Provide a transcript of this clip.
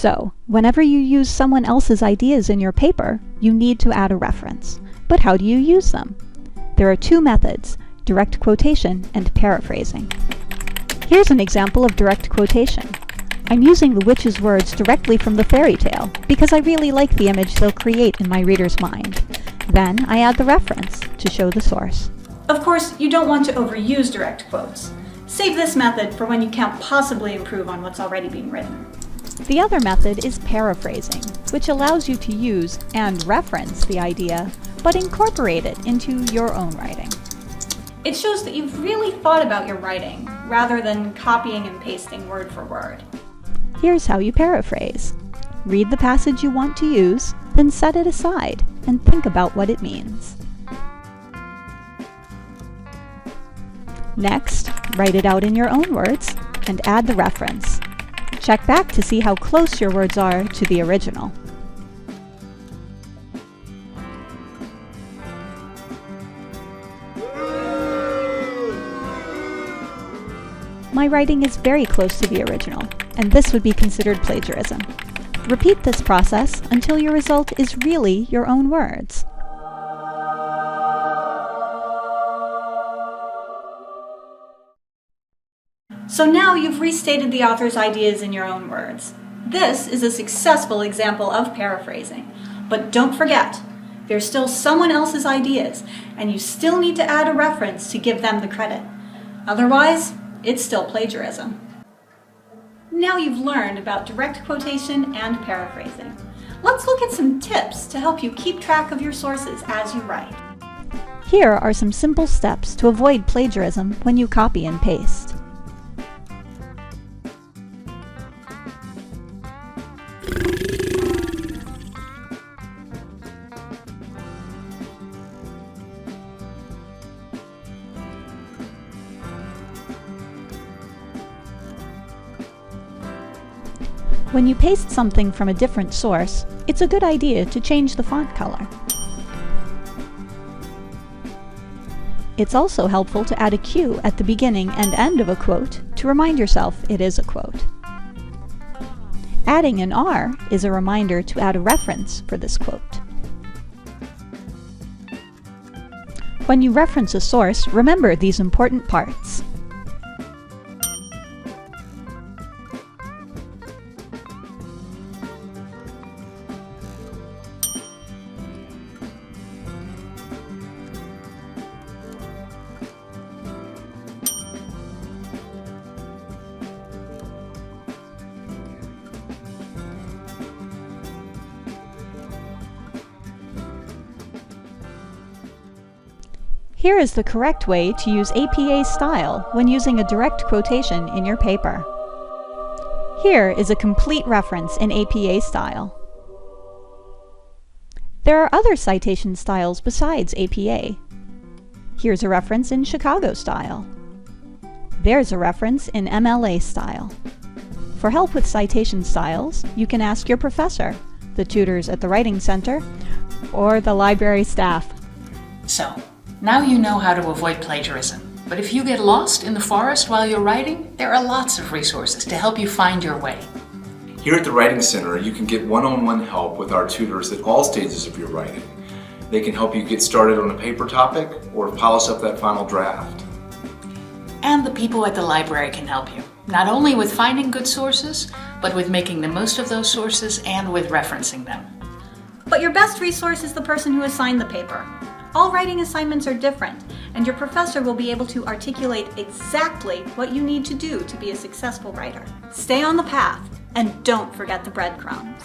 So, whenever you use someone else's ideas in your paper, you need to add a reference. But how do you use them? There are two methods, direct quotation and paraphrasing. Here's an example of direct quotation. I'm using the witch's words directly from the fairy tale because I really like the image they'll create in my reader's mind. Then I add the reference to show the source. Of course, you don't want to overuse direct quotes. Save this method for when you can't possibly improve on what's already being written. The other method is paraphrasing, which allows you to use and reference the idea, but incorporate it into your own writing. It shows that you've really thought about your writing, rather than copying and pasting word for word. Here's how you paraphrase. Read the passage you want to use, then set it aside and think about what it means. Next, write it out in your own words and add the reference. Check back to see how close your words are to the original. My writing is very close to the original, and this would be considered plagiarism. Repeat this process until your result is really your own words. So now you've restated the author's ideas in your own words. This is a successful example of paraphrasing. But don't forget, they're still someone else's ideas, and you still need to add a reference to give them the credit. Otherwise, it's still plagiarism. Now you've learned about direct quotation and paraphrasing. Let's look at some tips to help you keep track of your sources as you write. Here are some simple steps to avoid plagiarism when you copy and paste. When you paste something from a different source, it's a good idea to change the font color. It's also helpful to add a cue at the beginning and end of a quote to remind yourself it is a quote. Adding an R is a reminder to add a reference for this quote. When you reference a source, remember these important parts. Here is the correct way to use APA style when using a direct quotation in your paper. Here is a complete reference in APA style. There are other citation styles besides APA. Here's a reference in Chicago style. There's a reference in MLA style. For help with citation styles, you can ask your professor, the tutors at the Writing Center, or the library staff. So, now you know how to avoid plagiarism. But if you get lost in the forest while you're writing, there are lots of resources to help you find your way. Here at the Writing Center, you can get one-on-one help with our tutors at all stages of your writing. They can help you get started on a paper topic or polish up that final draft. And the people at the library can help you, not only with finding good sources, but with making the most of those sources and with referencing them. But your best resource is the person who assigned the paper. All writing assignments are different, and your professor will be able to articulate exactly what you need to do to be a successful writer. Stay on the path, and don't forget the breadcrumbs.